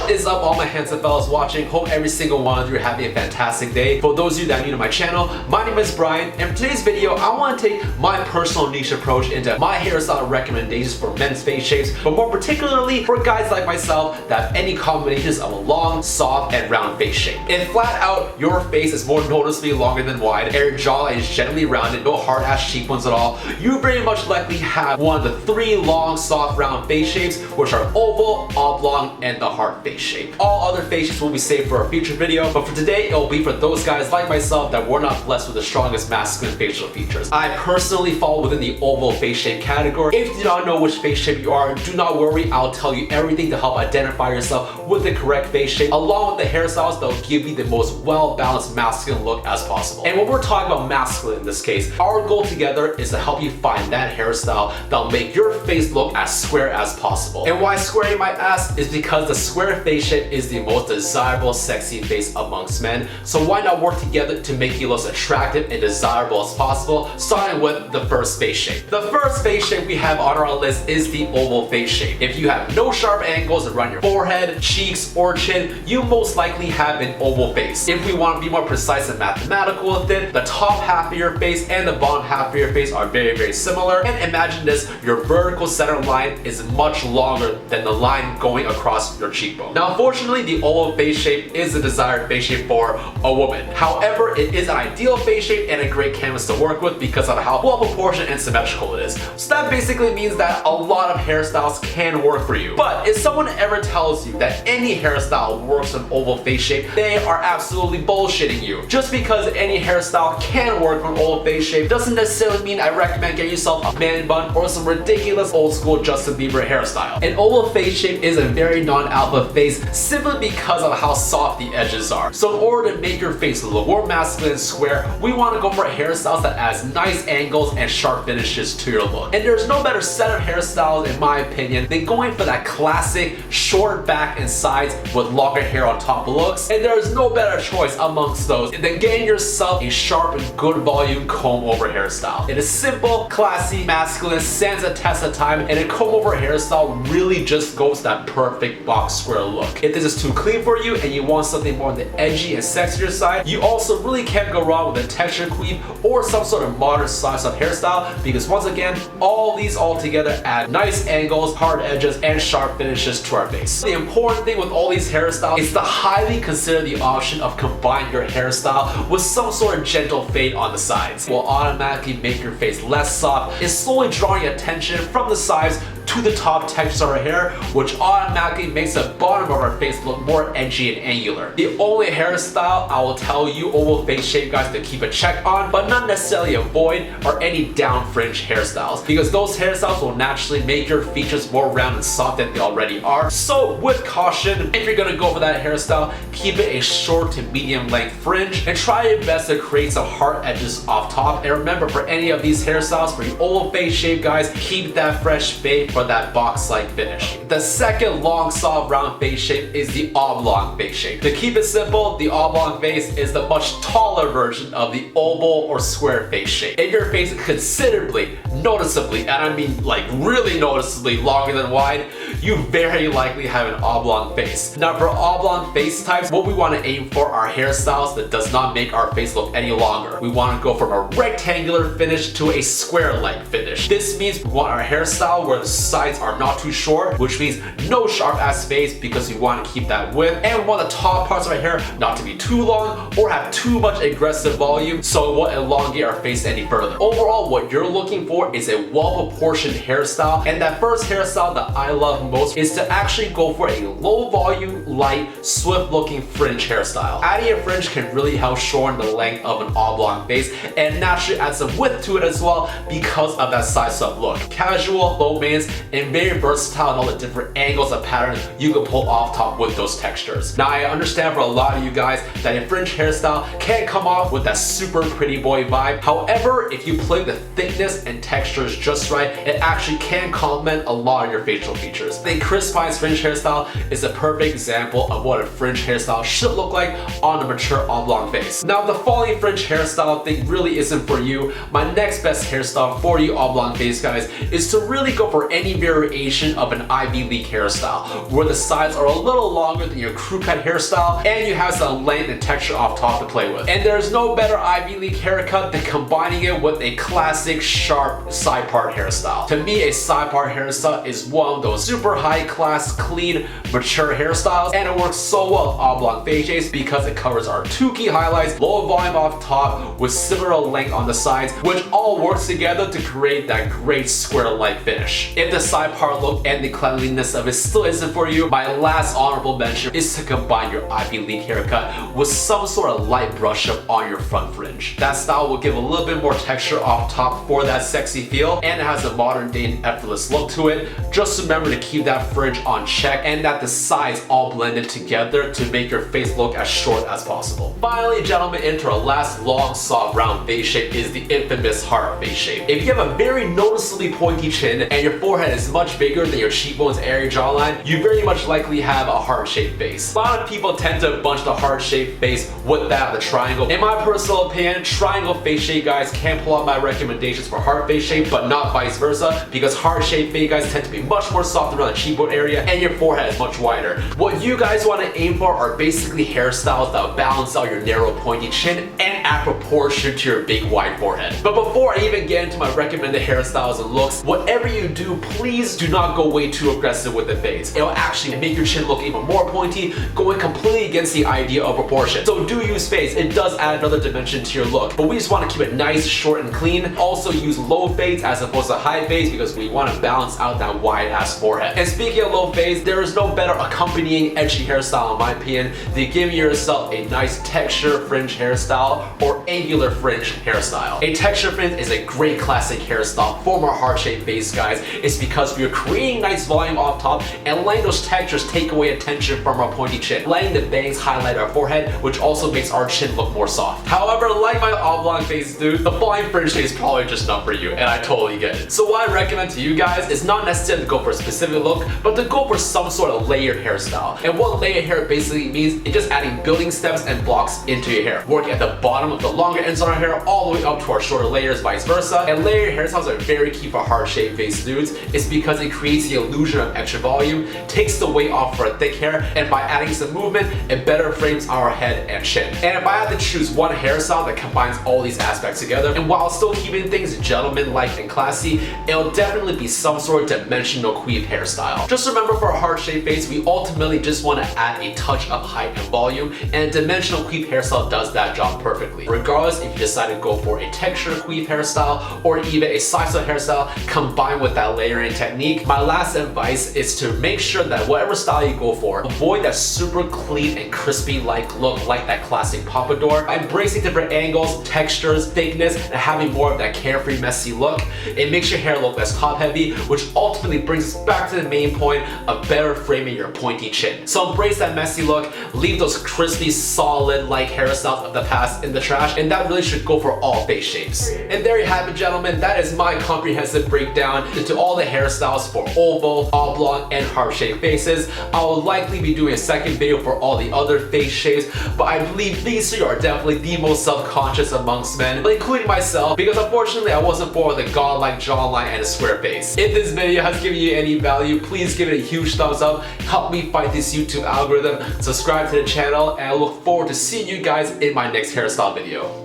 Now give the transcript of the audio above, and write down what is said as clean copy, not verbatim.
What is up, all my handsome fellas watching? Hope every single one of you are having a fantastic day. For those of you that are new to my channel, my name is Brian, and for today's video, I want to take my personal niche approach into my hairstyle recommendations for men's face shapes, but more particularly for guys like myself that have any combinations of a long, soft, and round face shape. If flat out, your face is more noticeably longer than wide, and your jawline is generally rounded, no hard-ass cheekbones at all, you very much likely have one of the three long, soft, round face shapes, which are oval, oblong, and the heart face shape. All other face shapes will be saved for a future video, but for today, it will be for those guys like myself that were not blessed with the strongest masculine facial features. I personally fall within the oval face shape category. If you do not know which face shape you are, do not worry, I'll tell you everything to help identify yourself with the correct face shape, along with the hairstyles that will give you the most well-balanced masculine look as possible. And when we're talking about masculine in this case, our goal together is to help you find that hairstyle that'll make your face look as square as possible. And why square, you might ask, is because the square face shape is the most desirable, sexy face amongst men. So why not work together to make you look as attractive and desirable as possible, starting with the first face shape. The first face shape we have on our list is the oval face shape. If you have no sharp angles around your forehead, cheeks, or chin, you most likely have an oval face. If we want to be more precise and mathematical with it, the top half of your face and the bottom half of your face are very, very similar. And imagine this, your vertical center line is much longer than the line going across your cheekbone. Now, unfortunately, the oval face shape is the desired face shape for a woman. However, it is an ideal face shape and a great canvas to work with because of how well proportioned and symmetrical it is. So that basically means that a lot of hairstyles can work for you. But if someone ever tells you that any hairstyle works on oval face shape, they are absolutely bullshitting you. Just because any hairstyle can work on oval face shape doesn't necessarily mean I recommend getting yourself a man bun or some ridiculous old school Justin Bieber hairstyle. An oval face shape is a very non-alpha face simply because of how soft the edges are. So in order to make your face look more masculine and square, we want to go for hairstyles that adds nice angles and sharp finishes to your look. And there's no better set of hairstyles, in my opinion, than going for that classic short back and sides with longer hair on top looks. And there's no better choice amongst those than getting yourself a sharp and good volume comb over hairstyle. It is simple, classy, masculine, stands the test of time, and a comb over hairstyle really just goes that perfect box square look. If this is too clean for you and you want something more on the edgy and sexier side, you also really can't go wrong with a textured quiff or some sort of modern slice up hairstyle, because once again, all these all together add nice angles, hard edges, and sharp finishes to our face. The important thing with all these hairstyles is to highly consider the option of combining your hairstyle with some sort of gentle fade on the sides. Will automatically make your face less soft, and slowly drawing attention from the sides to the top texture of our hair, which automatically makes the bottom of our face look more edgy and angular. The only hairstyle I will tell you oval face shape guys to keep a check on, but not necessarily avoid, are any down fringe hairstyles, because those hairstyles will naturally make your features more round and soft than they already are. So with caution, if you're gonna go for that hairstyle, keep it a short to medium length fringe and try your best to create some hard edges off top. And remember, for any of these hairstyles, for your oval face shape guys, keep that fresh fade for that box-like finish. The second long, soft, round face shape is the oblong face shape. To keep it simple, the oblong face is the much taller version of the oval or square face shape. If your face is considerably, noticeably, and I mean like really noticeably longer than wide, you very likely have an oblong face. Now for oblong face types, what we want to aim for are hairstyles that does not make our face look any longer. We want to go from a rectangular finish to a square-like finish. This means we want our hairstyle where the sides are not too short, which means no sharp ass face because we want to keep that width, and we want the top parts of our hair not to be too long or have too much aggressive volume, so it won't elongate our face any further. Overall, what you're looking for is a well-proportioned hairstyle, and that first hairstyle that I love most is to actually go for a low volume, light, swift looking fringe hairstyle. Adding a fringe can really help shorten the length of an oblong face and naturally add some width to it as well because of that size up look. Casual, low maintenance, and very versatile in all the different angles and patterns you can pull off top with those textures. Now I understand for a lot of you guys that a fringe hairstyle can't come off with that super pretty boy vibe. However, if you play the thickness and textures just right, it actually can complement a lot of your facial features. just think Chris Pine's fringe hairstyle is a perfect example of what a fringe hairstyle should look like on a mature oblong face. Now, if the following fringe hairstyle thing really isn't for you, my next best hairstyle for you oblong face guys is to really go for any variation of an Ivy League hairstyle, where the sides are a little longer than your crew cut hairstyle and you have some length and texture off top to play with. And there's no better Ivy League haircut than combining it with a classic sharp side part hairstyle. To me, a side part hairstyle is one of those super high class, clean, mature hairstyles, and it works so well with oblong face shapes because it covers our two key highlights, low volume off top with similar length on the sides, which all works together to create that great square-like finish. If the side part look and the cleanliness of it still isn't for you, my last honorable mention is to combine your Ivy League haircut with some sort of light brush up on your front fringe. That style will give a little bit more texture off top for that sexy feel, and it has a modern day and effortless look to it. Just remember to keep that fringe on check and that the sides all blended together to make your face look as short as possible. Finally, gentlemen, into our last long, soft, round face shape is the infamous heart face shape. If you have a very noticeably pointy chin and your forehead is much bigger than your cheekbones and your jawline, you very much likely have a heart-shaped face. A lot of people tend to bunch the heart-shaped face with that of the triangle. In my personal opinion, triangle face shape guys can pull out my recommendations for heart face shape, but not vice versa, because heart-shaped face guys tend to be much more soft around the cheekbone area and your forehead is much wider. What you guys want to aim for are basically hairstyles that balance out your narrow pointy chin and add proportion to your big wide forehead. But before I even get into my recommended hairstyles and looks, whatever you do, please do not go way too aggressive with the fades. It'll actually make your chin look even more pointy, going completely against the idea of proportion. So do use fades, it does add another dimension to your look, but we just want to keep it nice, short, and clean. Also use low fades as opposed to high fades because we want to balance out that wide ass forehead. And speaking of low fades, there is no better accompanying edgy hairstyle in my opinion than giving yourself a nice texture fringe hairstyle or angular fringe hairstyle. A texture fringe is a great classic hairstyle for our heart-shaped face guys. It's because we're creating nice volume off top and letting those textures take away attention from our pointy chin, letting the bangs highlight our forehead, which also makes our chin look more soft. However, like my oblong face dude, the following fringe shape is probably just not for you, and I totally get it. So what I recommend to you guys is not necessarily to go for a specific look, but to go for some sort of layered hairstyle. And what layered hair basically means is just adding building steps and blocks into your hair, working at the bottom of the longer ends on our hair all the way up to our shorter layers, vice versa. And layered hairstyles are very key for heart-shaped face dudes. It's because it creates the illusion of extra volume, takes the weight off for thick hair, and by adding some movement, it better frames our head and chin. And if I had to choose one hairstyle that combines all these aspects together, and while still keeping things gentleman-like and classy, it'll definitely be some sort of dimensional queef hairstyle. Just remember, for a heart-shaped face, we ultimately just want to add a touch of height and volume, and a dimensional queef hairstyle does that job perfectly. Regardless if you decide to go for a textured queef hairstyle or even a side-style hairstyle combined with that layering technique, my last advice is to make sure that whatever style you go for, avoid that super clean and crispy like look like that classic pompadour. By embracing different angles, textures, thickness, and having more of that carefree, messy look, it makes your hair look less top heavy, which ultimately brings us back to the main point of better framing your pointy chin. So embrace that messy look, leave those crispy, solid like hairstyles of the past in the trash, and that really should go for all face shapes. And there you have it, gentlemen. That is my comprehensive breakdown into all the hairstyles for oval, oblong, and heart-shaped faces. I will likely be doing a second video for all the other face shapes, but I believe these three are definitely the most self-conscious amongst men, including myself, because unfortunately I wasn't born with a godlike jawline and a square face. If this video has given you any value, please give it a huge thumbs up, help me fight this YouTube algorithm, subscribe to the channel, and I look forward to seeing you guys in my next hairstyle video.